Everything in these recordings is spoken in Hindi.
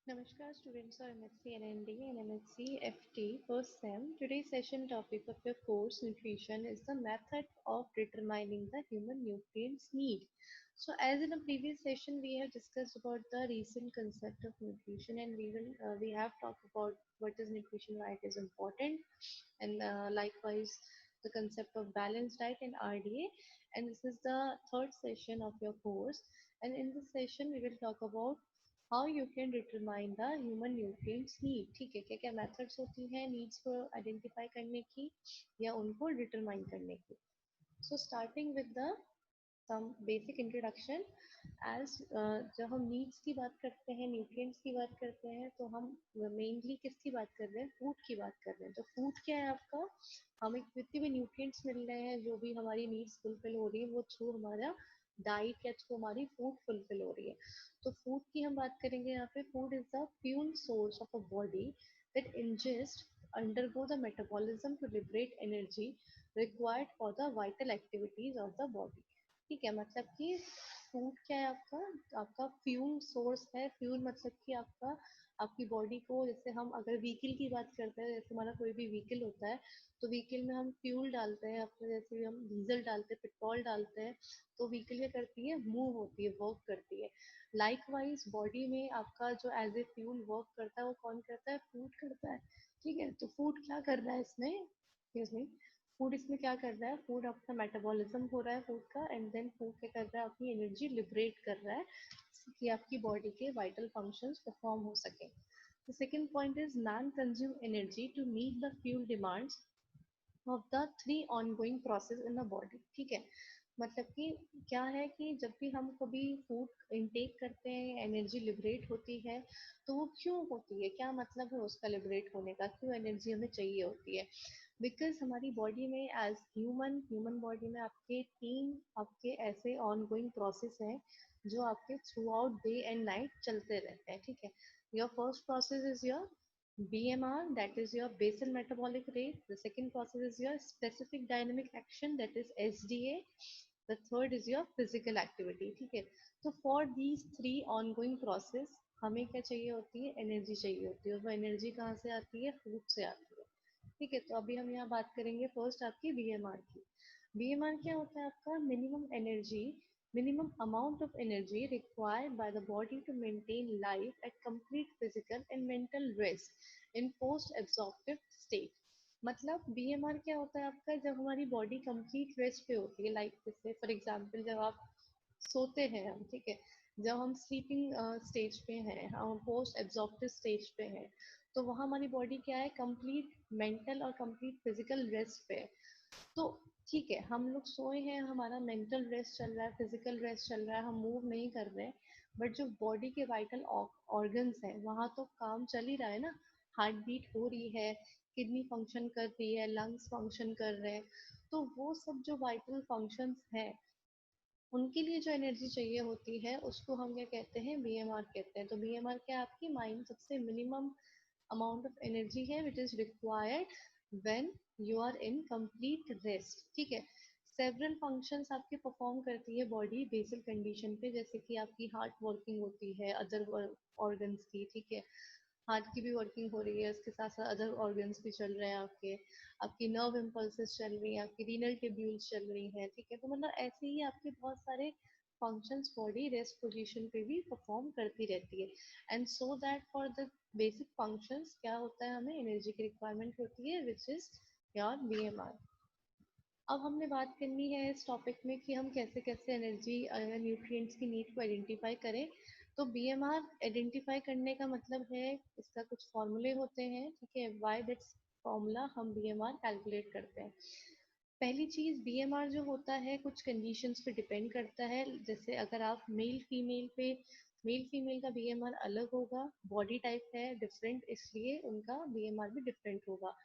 Namaskar students of MSc NND and MSc FT first sem. Today's session topic of your course nutrition is the method of determining the human nutrients need. So as in a previous session we have discussed about the recent concept of nutrition and we have talked about what is nutrition, why it is important, and likewise the concept of balanced diet and RDA, and this is the third session of your course, and in this session we will talk about how you can determine the human nutrients need. ठीक है, क्या क्या मेथड्स होती हैं नीड्स को आइडेंटिफाई करने की या उनको डिटरमाइन करने की। So starting with the some basic introduction. As जब हम नीड्स की बात करते हैं, न्यूट्रिएंट्स की बात करते हैं, तो हम मेनली किसकी बात कर रहे हैं? फूड की बात कर रहे हैं। तो फूड क्या है आपका? हमें जितने भी न्यूट्रिएंट्स मिल रहे हैं, जो भी हमारी नीड्स फुलफिल हो रही है, वो थ्रू हमारा डाइट या थ्रू हमारी फूड फुलफिल हो रही है। तो फूड की हम बात करेंगे यहाँ पे। Food is the fuel source of a body that ingest undergo the metabolism to liberate energy required for the vital activities of the body। ठीक है, मतलब कि फूड क्या है आपका? आपका फ्यूल सोर्स है। फ्यूल मतलब कि आपका आपकी बॉडी को, जैसे हम अगर व्हीकल की बात करते हैं, जैसे हमारा कोई भी व्हीकल होता है तो व्हीकल में हम फ्यूल डालते हैं अपने, जैसे हम डीजल डालते हैं, पेट्रोल डालते हैं, तो व्हीकल क्या करती है? मूव होती है, वर्क करती है। लाइकवाइज बॉडी में आपका जो एज ए फ्यूल वर्क करता है वो कौन करता है? फूड करता है। ठीक है, तो फूड क्या कर रहा है इसमें? एक्सक्यूज मी, फूड इसमें क्या कर रहा है? फूड अपना मेटाबॉलिज्म हो रहा है फूड का, एंड देन फूड क्या कर रहा है? अपनी एनर्जी लिबरेट कर रहा है कि आपकी बॉडी के वाइटल फंक्शंस परफॉर्म हो सके। The second point is man consume energy to meet the fuel demands of the three ongoing process in the body। ठीक है, मतलब कि क्या है कि जब भी हम कभी फूड इनटेक करते हैं, एनर्जी लिबरेट होती है, तो वो क्यों होती है? क्या मतलब है उसका लिबरेट होने का? क्यों एनर्जी हमें चाहिए होती है? बिकॉज हमारी बॉडी में एज ह्यूमन बॉडी में आपके तीन आपके ऐसे ऑन गोइंग प्रोसेस हैं जो आपके through out day and night चलते रहते हैं। ठीक है, your first process is your BMR, that is your basal metabolic rate. The second process is your specific dynamic action, that is SDA. The third is your physical activity। ठीक है, तो for these three ongoing process हमें क्या चाहिए होती है? एनर्जी चाहिए होती है। और वो एनर्जी कहाँ से आती है? फूड से आती है। ठीक है, तो अभी हम यहाँ बात करेंगे फर्स्ट आपकी बीएमआर की। बीएमआर क्या होता है आपका? minimum amount of energy required by the body to maintain life at complete physical and mental rest in post absorptive state। मतलब बीएमआर क्या होता है आपका? जब हमारी बॉडी कंप्लीट रेस्ट पे होती है, लाइक जैसे फॉर एग्जांपल जब आप सोते हैं हम, ठीक है, जब हम स्लीपिंग स्टेज पे हैं, हम पोस्ट एब्जॉर्प्टिव स्टेज पे हैं, तो वहाँ हमारी बॉडी क्या है? कंप्लीट मेंटल और कंप्लीट फिजिकल रेस्ट पे है। तो ठीक है, हम लोग सोए हैं, हमारा मेंटल रेस्ट चल रहा है, फिजिकल रेस्ट चल रहा है, हम मूव नहीं कर रहे, बट जो बॉडी के वाइटल ऑर्गन्स हैं वहाँ तो काम चल ही रहा है ना। हार्ट बीट हो रही है, किडनी फंक्शन कर रही है, लंग्स फंक्शन कर रहे हैं, तो वो सब जो वाइटल फंक्शंस हैं उनके लिए जो एनर्जी चाहिए होती है उसको हम क्या कहते हैं? बीएमआर कहते हैं। तो बीएमआर क्या है आपकी? माइंड सबसे मिनिमम अमाउंट ऑफ एनर्जी है which is required when you are in complete rest. ठीक है, सेवरल फंक्शंस आपके परफॉर्म करती है बॉडी बेसिक कंडीशन पे, जैसे कि आपकी हार्ट वर्किंग होती है, अदर ऑर्गन्स की। ठीक है, हार्ट की भी वर्किंग हो रही है, उसके साथ साथ अदर ऑर्गन्स भी चल रहे हैं आपके, आपकी नर्व इम्पल्सेस चल रही हैं, आपकी रीनल ट्यूब्यूल्स चल रही हैं। ठीक है, तो मतलब ऐसे ही आपके बहुत सारे फंक्शंस बॉडी रेस्ट पोजीशन पे भी परफॉर्म करती रहती है। And so that for the basic functions क्या होता है? हमें एनर्जी की रिक्वायरमेंट होती है विच इज योर बीएमआर। अब हमने बात करनी है इस टॉपिक में कि हम कैसे कैसे एनर्जी न्यूट्रिएंट्स की नीड को आइडेंटिफाई करें। तो बीएमआर आइडेंटिफाई करने का मतलब है, इसका कुछ फॉर्मूले होते हैं। ठीक है, बाय दैट्स फॉर्मूला हम बीएमआर कैलकुलेट करते हैं। पहली चीज, बीएमआर जो होता है कुछ कंडीशंस पे डिपेंड करता है। जैसे अगर आप मेल फीमेल का बीएमआर अलग होगा, बॉडी टाइप है डिफरेंट, इसलिए उनका बीएमआर भी डिफरेंट होगा।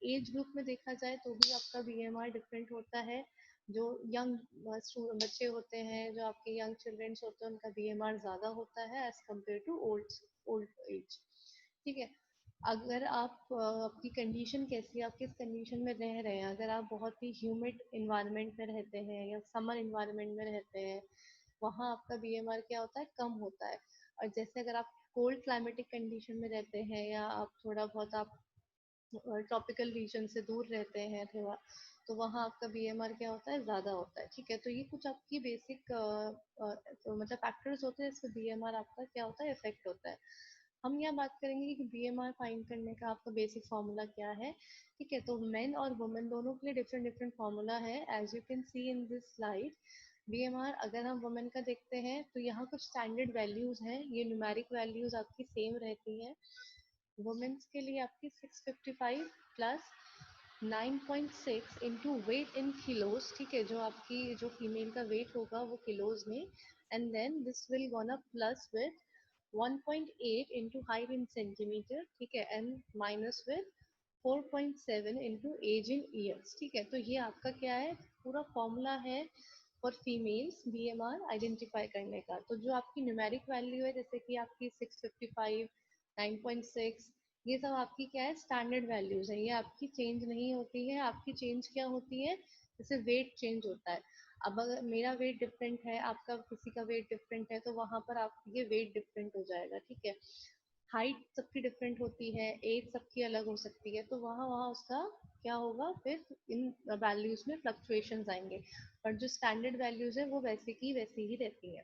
एज ग्रुप में देखा जाए तो भी आपका बीएमआर डिफरेंट होता है। जो यंग बच्चे होते हैं, जो आपके यंग चिल्ड्रंस होते हैं, उनका बीएमआर ज्यादा होता है as compared to old old age. ठीक है, अगर आप आपकी कंडीशन कैसी है, आप किस कंडीशन में रह रहे हैं, अगर आप बहुत ही ह्यूमिड इन्वायरमेंट में रहते हैं या समर इन्वायरमेंट में रहते हैं, वहाँ आपका बीएमआर क्या होता है, कम होता है। और जैसे अगर आप कोल्ड क्लाइमेटिक कंडीशन में रहते हैं या आप थोड़ा बहुत आप ट्रॉपिकल रीजन से दूर रहते हैं थोड़ा, तो वहाँ आपका बीएमआर क्या होता है, ज़्यादा होता है। ठीक है, तो ये कुछ आपकी बेसिक तो मतलब फैक्टर्स होते हैं इसमें बीएमआर आपका क्या होता है, इफेक्ट होता है। हम यहाँ बात करेंगे कि बीएमआर फाइंड करने का आपका बेसिक फार्मूला क्या है। ठीक है, तो मेन और वुमेन दोनों के लिए डिफरेंट डिफरेंट फार्मूला है, as you can see in this slide. BMR अगर हम वुमेन का देखते हैं तो यहाँ कुछ स्टैंडर्ड वैल्यूज हैं, ये न्यूमेरिक वैल्यूज आपकी सेम रहती हैं। वुमेन्स के लिए आपकी 655 plus 9.6 into weight in kilos. ठीक है, जो आपकी जो फीमेल का वेट होगा वो किलोज में, and then this will gonna plus with 1.8 into height in centimetre. ठीक है, and minus with 4.7 into age in years. ठीक है, तो ये आपका क्या है, पूरा फॉर्मूला है फॉर फीमेल्स बीएमआर आइडेंटिफाई करने का। तो जो आपकी न्यूमेरिक वैल्यू है, जैसे कि आपकी 655, 9.6, ये सब आपकी क्या है, स्टैंडर्ड वैल्यूज है, ये आपकी चेंज नहीं होती है। आपकी चेंज क्या होती है, जैसे वेट चेंज होता है। अब अगर मेरा वेट डिफरेंट है, आपका किसी का वेट डिफरेंट है, तो वहां पर आप ये वेट डिफरेंट हो जाएगा। ठीक है, हाइट सबकी डिफरेंट होती है, एज सबकी अलग हो सकती है, तो वहाँ वहाँ उसका क्या होगा, फिर इन वैल्यूज में फ्लक्चुएशंस आएंगे। पर जो स्टैंडर्ड वैल्यूज है वो वैसे की वैसी ही रहती है।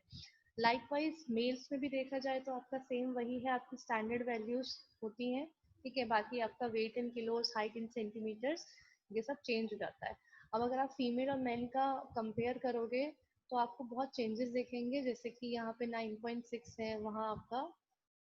लाइकवाइज मेल्स में भी देखा जाए तो आपका सेम वही है, आपकी स्टैंडर्ड वैल्यूज होती हैं। ठीक है, बाकी आपका weight in kilos, height in centimetres, ये सब चेंज हो जाता है। अब अगर आप फीमेल और मेल का कंपेयर करोगे तो आपको बहुत चेंजेस देखेंगे, जैसे कि यहाँ पे 9.6 है, वहाँ आपका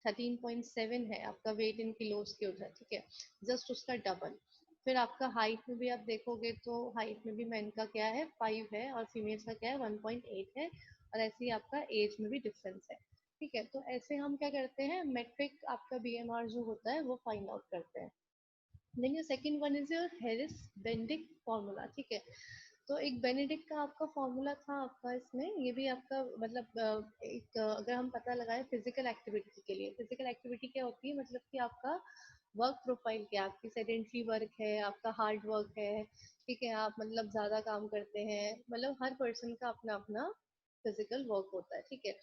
13.7 है आपका वेट इन किलोज के उधर। ठीक है, जस्ट उसका डबल। फिर आपका हाइट में भी आप देखोगे तो हाइट में भी मेन का क्या है, 5 है, और फीमेल्स का क्या है, 1.8 है। और ऐसे ही आपका एज में भी डिफरेंस है। ठीक है, तो ऐसे हम क्या करते हैं, मेट्रिक आपका बीएमआर जो होता है वो फाइंड आउट करते हैं। Then your second one is your Harris Benedict formula. ठीक है, तो एक बेनेडिक्ट का आपका फॉर्मूला था आपका इसमें, ये भी आपका मतलब एक अगर हम पता लगाए फिजिकल एक्टिविटी के लिए, फिजिकल एक्टिविटी क्या होती है, मतलब कि आपका वर्क प्रोफाइल क्या, आपकी सेडेंट्री वर्क है, आपका हार्ड वर्क है। ठीक है, आप मतलब ज्यादा काम करते हैं, मतलब हर पर्सन का अपना अपना फिजिकल वर्क होता है। ठीक है,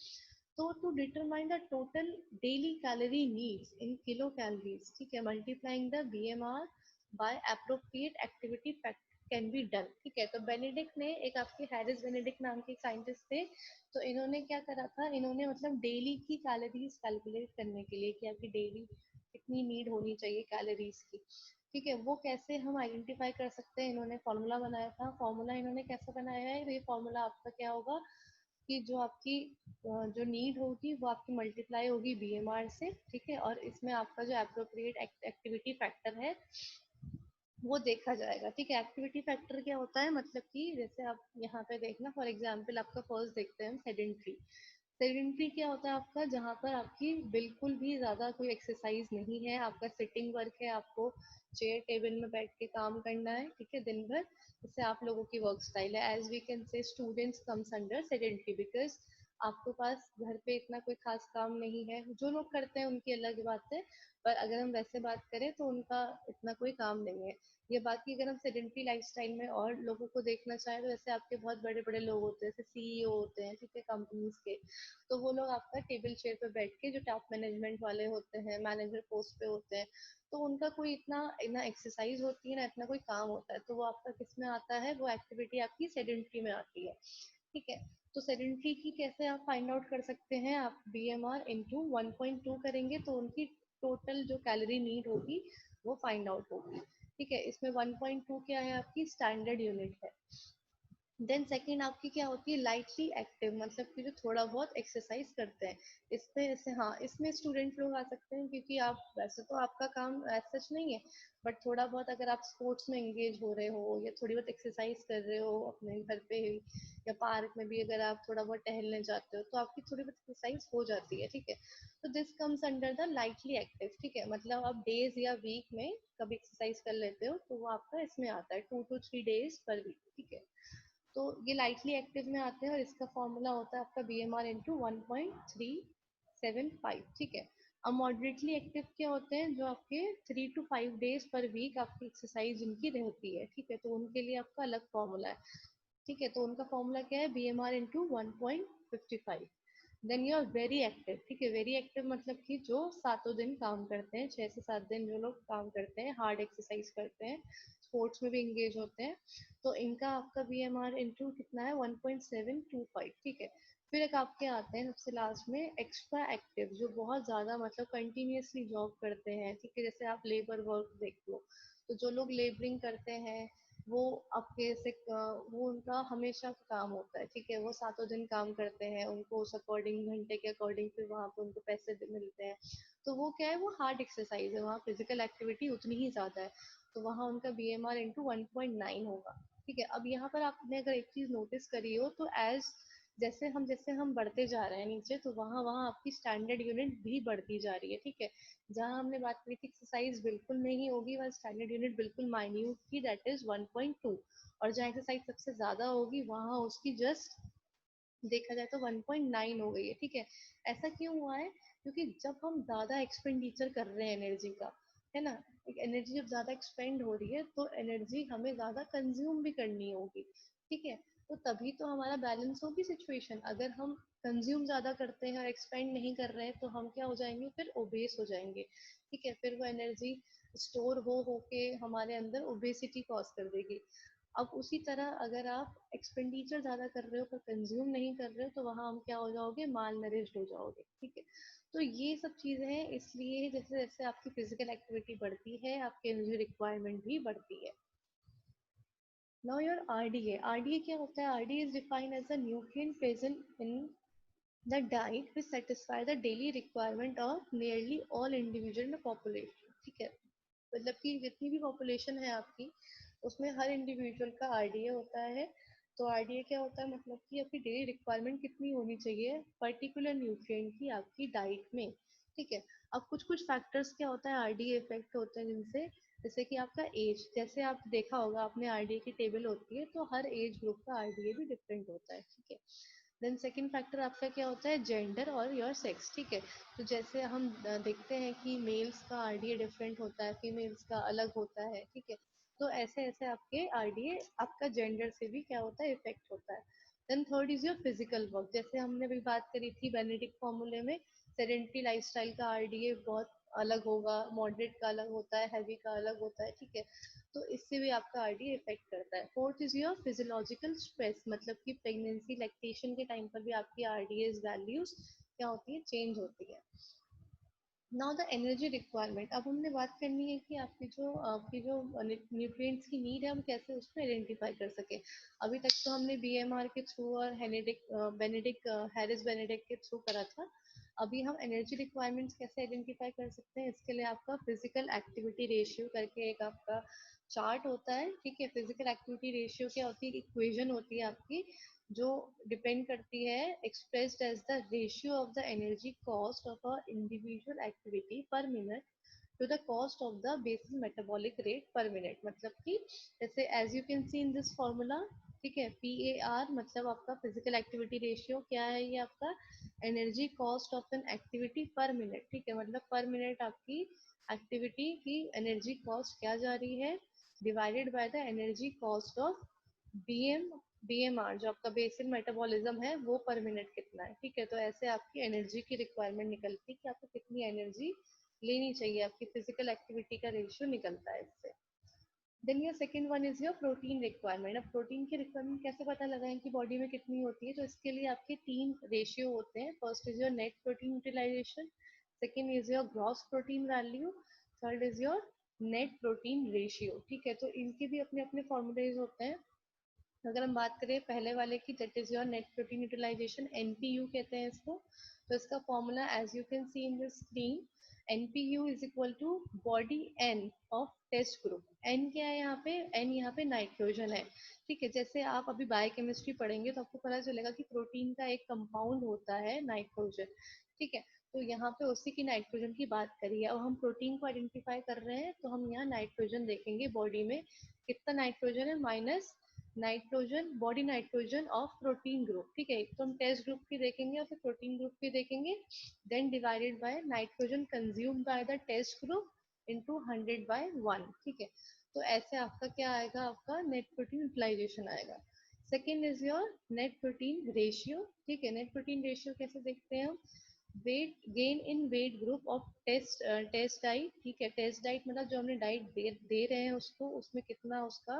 तो to determine the total daily calorie needs in kilo calories, ठीक है, multiplying the BMR by appropriate activity can be done. ठीक है, तो बेनेडिक्ट ने, एक आपके हैरिस बेनेडिक्ट नाम के साइंटिस्ट थे, तो इन्होंने क्या करा था, इन्होंने मतलब डेली की कैलोरीज कैलकुलेट करने के लिए कि आपकी डेली कितनी नीड होनी चाहिए कैलोरीज की। ठीक है, वो कैसे हम आइडेंटिफाई कर सकते हैं, इन्होंने फॉर्मूला बनाया था। फॉर्मूला इन्होंने कैसे बनाया है, तो ये फॉर्मूला आपका क्या होगा कि जो आपकी जो नीड होगी वो आपकी मल्टीप्लाई होगी बीएमआर से। ठीक है, और इसमें आपका जो एप्रोप्रिएट एक्टिविटी फैक्टर है वो देखा जाएगा। ठीक है, एक्टिविटी फैक्टर क्या होता है, मतलब कि जैसे आप यहाँ पे देखना, फॉर एग्जांपल आपका फर्स्ट देखते हैं सेडेंट्री। सेडेंट्री क्या होता है आपका, जहाँ पर आपकी बिल्कुल भी ज्यादा कोई एक्सरसाइज नहीं है, आपका सिटिंग वर्क है, आपको चेयर टेबल में बैठ के काम करना है। ठीक है, दिन भर, जैसे आप लोगों की वर्क स्टाइल है, as we can say students comes under sedentary, because आपके पास घर पे इतना कोई खास काम नहीं है। जो लोग करते हैं उनकी अलग बात है, पर अगर हम वैसे बात करें तो उनका इतना कोई काम नहीं है। ये बाकी अगर हम सेडेंट्री लाइफस्टाइल में और लोगों को देखना चाहें तो जैसे आपके बहुत बड़े बड़े लोग होते हैं, जैसे सीईओ होते हैं, ठीक है, कंपनीज के, तो वो लोग आपका टेबल चेयर पे बैठ के, जो टॉप मैनेजमेंट वाले होते हैं, मैनेजर पोस्ट पे होते हैं, तो उनका कोई इतना ना एक्सरसाइज होती है ना इतना कोई काम होता है, तो वो आपका किस में आता है, वो एक्टिविटी आपकी सेडेंट्री में आती है। ठीक है, तो सेडेंट्री की कैसे आप फाइंड आउट कर सकते हैं, आप बी एम आर इंटू 1.2 करेंगे तो उनकी टोटल जो कैलोरी नीड होगी वो फाइंड आउट होगी। ठीक है, इसमें 1.2 क्या है, आपकी स्टैंडर्ड यूनिट है। देन सेकेंड आपकी क्या होती है, लाइटली एक्टिव, मतलब कि जो थोड़ा बहुत एक्सरसाइज करते हैं। इसमें ऐसे, हाँ, इसमें स्टूडेंट लोग आ सकते हैं, क्योंकि आप वैसे तो आपका काम ऐसा सच नहीं है, बट थोड़ा बहुत अगर आप स्पोर्ट्स में एंगेज हो रहे हो या थोड़ी बहुत एक्सरसाइज कर रहे हो अपने घर पे ही, या पार्क में भी अगर आप थोड़ा बहुत टहलने जाते हो तो आपकी थोड़ी बहुत एक्सरसाइज हो जाती है। ठीक है, तो this comes under the lightly active. ठीक है, मतलब आप डेज या वीक में कभी एक्सरसाइज कर लेते हो तो वो आपका इसमें आता है 2 to 3 days पर वीक। ठीक है, तो ये लाइटली एक्टिव में आते हैं और इसका फॉर्मूला होता है आपका बी एम आर इंटू 1.375। ठीक है, अब मॉडरेटली एक्टिव क्या होते हैं, जो आपके 3 to 5 days पर वीक आपकी एक्सरसाइज जिनकी रहती है। ठीक है, तो उनके लिए आपका अलग फॉर्मूला है। ठीक है, तो उनका फॉर्मूला क्या है, B M R into 1.3 55। Then you are very active, ठीक है। वेरी एक्टिव मतलब कि जो सातों दिन काम करते हैं, 6 से 7 दिन जो लोग काम करते हैं, हार्ड एक्सरसाइज करते हैं, स्पोर्ट्स में भी इंगेज होते हैं, तो इनका आपका BMR इंटू कितना है, 1.725, ठीक है। फिर एक आपके आते हैं सबसे लास्ट में एक्स्ट्रा एक्टिव, जो बहुत ज्यादा मतलब कंटिन्यूअसली जॉब करते हैं, ठीक है। जैसे आप लेबर वर्क देख लो, तो जो लोग लेबरिंग करते हैं वो आपके से वो उनका हमेशा का काम होता है, ठीक है। वो सातों दिन काम करते हैं, उनको उस अकॉर्डिंग घंटे के अकॉर्डिंग फिर वहां पे उनको पैसे मिलते हैं। तो वो क्या है, वो हार्ड एक्सरसाइज है, वहाँ फिजिकल एक्टिविटी उतनी ही ज्यादा है, तो वहाँ उनका BMR इंटू 1.9 होगा, ठीक है। अब यहाँ पर आपने अगर एक चीज नोटिस करी हो तो एज जैसे हम बढ़ते जा रहे हैं नीचे, तो वहाँ वहाँ आपकी स्टैंडर्ड यूनिट भी बढ़ती जा रही है, ठीक है। जहाँ हमने बात करी थी एक्सरसाइज बिल्कुल नहीं होगी, वहाँ स्टैंडर्ड यूनिट बिल्कुल माइन्यूट थी, दैट इज 1.2। और जहाँ एक्सरसाइज सबसे ज्यादा होगी वहाँ उसकी जस्ट देखा जाए तो 1.9 हो गई है, ठीक है। ऐसा क्यों हुआ है, क्योंकि जब हम ज्यादा एक्सपेंडिचर कर रहे हैं एनर्जी का, है ना, एक एनर्जी जब ज्यादा एक्सपेंड हो रही है तो एनर्जी हमें ज्यादा कंज्यूम भी करनी होगी, ठीक है। तो तभी तो हमारा बैलेंस होगी सिचुएशन। अगर हम कंज्यूम ज्यादा करते हैं और एक्सपेंड नहीं कर रहे हैं तो हम क्या हो जाएंगे, फिर ओबेस हो जाएंगे, ठीक है। फिर वो एनर्जी स्टोर हो के हमारे अंदर ओबेसिटी कॉज कर देगी। अब उसी तरह अगर आप एक्सपेंडिचर ज्यादा कर रहे हो पर कंज्यूम नहीं कर रहे हो, तो वहां हम क्या हो जाओगे, माल नरिश्ड हो जाओगे, ठीक है। तो ये सब चीजें हैं, इसलिए जैसे जैसे आपकी फिजिकल एक्टिविटी बढ़ती है आपकी एनर्जी रिक्वायरमेंट भी बढ़ती है। नाउ योर RDA, RDA क्या होता है, RDA is defined as a nutrient present in the diet which satisfy the daily requirement of nearly all individual in the population, ठीक है। मतलब कि जितनी भी पॉपुलेशन है आपकी, उसमें हर इंडिविजुअल का RDA होता है। तो RDA क्या होता है, मतलब कि आपकी डेली रिक्वायरमेंट कितनी होनी चाहिए पर्टिकुलर न्यूट्रिएंट की आपकी डाइट में, ठीक है। अब कुछ कुछ फैक्टर्स क्या होता है, RDA इफेक्ट होते हैं जिनसे, जैसे कि आपका एज, जैसे आप देखा होगा आपने RDA की टेबल होती है, तो हर एज ग्रुप का RDA भी डिफरेंट होता है, ठीक है। देन सेकंड फैक्टर आपका क्या होता है, जेंडर और योर सेक्स, ठीक है। तो जैसे हम देखते हैं कि मेल्स का RDA डिफरेंट होता है, फीमेल्स का अलग होता है, ठीक है। तो ऐसे ऐसे आपके RDA आपका जेंडर से भी क्या होता है, इफेक्ट होता है। Then third is your physical work, जैसे हमने भी बात करी थी बेनेडिक्ट फॉर्मूले में, सेडेंटरी लाइफस्टाइल का RDA बहुत अलग होगा, मॉडरेट का अलग होता है, हैवी का अलग होता है, ठीक है। तो इससे भी आपका RDA इफेक्ट करता है। Fourth is your physiological stress, मतलब कि प्रेगनेंसी लैक्टेशन के टाइम पर भी आपकी RDA वैल्यूज क्या होती है, चेंज होती है। नाउ द एनर्जी रिक्वायरमेंट, अब हमने बात करनी है कि आपकी जो न्यूट्रिएंट्स की नीड है हम कैसे उसको आइडेंटिफाई कर सके। अभी तक तो हमने BMR के थ्रू और हैरिस बेनेडिक्ट के थ्रू करा था। अभी हम एनर्जी रिक्वायरमेंट्स कैसे आइडेंटिफाई कर सकते हैं, इसके लिए आपका फिजिकल एक्टिविटी रेशियो करके एक आपका चार्ट होता है, ठीक है। फिजिकल एक्टिविटी रेशियो क्या होती है, इक्वेशन होती है आपकी, जो डिपेंड करती है, expressed as the ratio of the energy cost of a individual activity per minute to the cost of the basic metabolic rate per minute, मतलब कि जैसे as you can see in this formula, ठीक है। PAR मतलब आपका फिजिकल एक्टिविटी रेशियो क्या है, ये आपका energy cost of an activity per minute, ठीक है। मतलब पर मिनट आपकी एक्टिविटी की एनर्जी कॉस्ट क्या जा रही है, divided by the energy cost of BM BMR जो आपका बेसिक मेटाबॉलिज्म है वो पर मिनट कितना है, ठीक है। तो ऐसे आपकी एनर्जी की रिक्वायरमेंट निकलती है कि आपको कितनी एनर्जी लेनी चाहिए, आपकी फिजिकल एक्टिविटी का रेशियो निकलता है इससे। Then your second one is your protein requirement. अब प्रोटीन की रिक्वायरमेंट कैसे पता लगाएं कि बॉडी में कितनी होती है, तो इसके लिए आपके 3 रेशियो होते हैं। First is your net protein utilization, second is your gross protein value, third is your net protein ratio, ठीक है। तो इनके भी अपने अपने फॉर्मूलेज होते हैं। अगर हम बात करें पहले वाले की, that is your net protein utilization, NPU कहते हैं इसको। तो इसका formula as you can see in the screen, NPU is equal to body N of test group. N क्या है यहाँ पे, एन यहाँ पे नाइट्रोजन है, ठीक है। जैसे आप अभी बायोकेमिस्ट्री पढ़ेंगे तो आपको पता चलेगा कि प्रोटीन का एक कंपाउंड होता है नाइट्रोजन, ठीक है। तो यहाँ पे उसी की नाइट्रोजन की बात करी है। अब हम प्रोटीन को आइडेंटिफाई कर रहे हैं, तो हम यहाँ नाइट्रोजन देखेंगे बॉडी में कितना नाइट्रोजन है, minus nitrogen, body nitrogen of protein group, ठीक है। तो हम टेस्ट ग्रुप की देखेंगे और फिर प्रोटीन ग्रुप की देखेंगे, then divided by nitrogen consume by the test group into 100/1, ठीक है। तो ऐसे आपका क्या आएगा, आपका नेट प्रोटीन यूटिलाइजेशन आएगा। Second is your net protein ratio, ठीक है। नेट प्रोटीन रेशियो कैसे देखते हैं हम, weight gain in weight group of test diet, ठीक है। टेस्ट डाइट मतलब जो हमने डाइट दे रहे हैं उसको, उसमें कितना उसका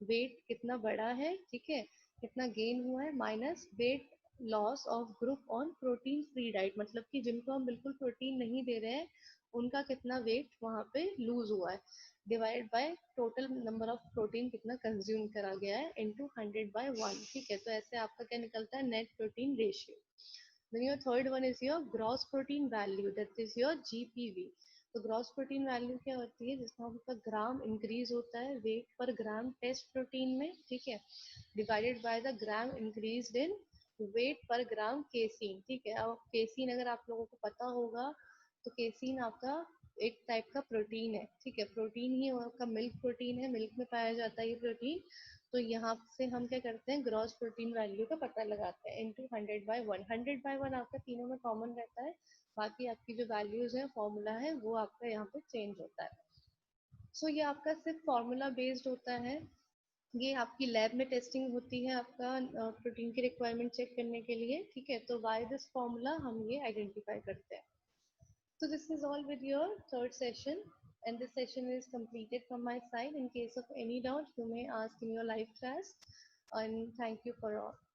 वेट कितना बढ़ा है, ठीक है, कितना गेन हुआ है, minus weight loss of group on protein free diet, मतलब कि जिनको हम बिल्कुल प्रोटीन नहीं दे रहे हैं उनका कितना वेट वहां पे लूज हुआ है, divide by total number of protein कितना कंज्यूम करा गया है इनटू 100/1, ठीक है। तो ऐसे आपका क्या निकलता है, net protein ratio. Then your third one is your gross protein value, that is your GPV. तो ग्रॉस प्रोटीन वैल्यू क्या होती है, जिसमें आपका ग्राम इंक्रीज होता है वेट पर ग्राम टेस्ट प्रोटीन में, ठीक है, divided by the gram increase in weight per gram casein, ठीक है। अब केसीन अगर आप लोगों को पता होगा तो केसीन आपका एक टाइप का प्रोटीन है, ठीक है, प्रोटीन ही आपका मिल्क प्रोटीन है, मिल्क में पाया जाता है ये प्रोटीन। तो यहाँ से हम क्या करते हैं, ग्रॉस प्रोटीन वैल्यू का पता लगाते हैं इनटू 100/1, 100/1 आपका तीनों में कॉमन रहता है, बाकी आपकी जो वैल्यूज है फॉर्मूला है वो आपका यहाँ पे चेंज होता है। सो ये आपका सिर्फ फॉर्मूला बेस्ड होता है, ये आपकी लैब में टेस्टिंग होती है आपका प्रोटीन की रिक्वायरमेंट चेक करने के लिए, ठीक है। तो बाय दिस फॉर्मूला हम ये आइडेंटिफाई करते हैं। So this is all with your third session, and this session is completed from my side. In case of any doubt, you may ask in your live class. And thank you for all.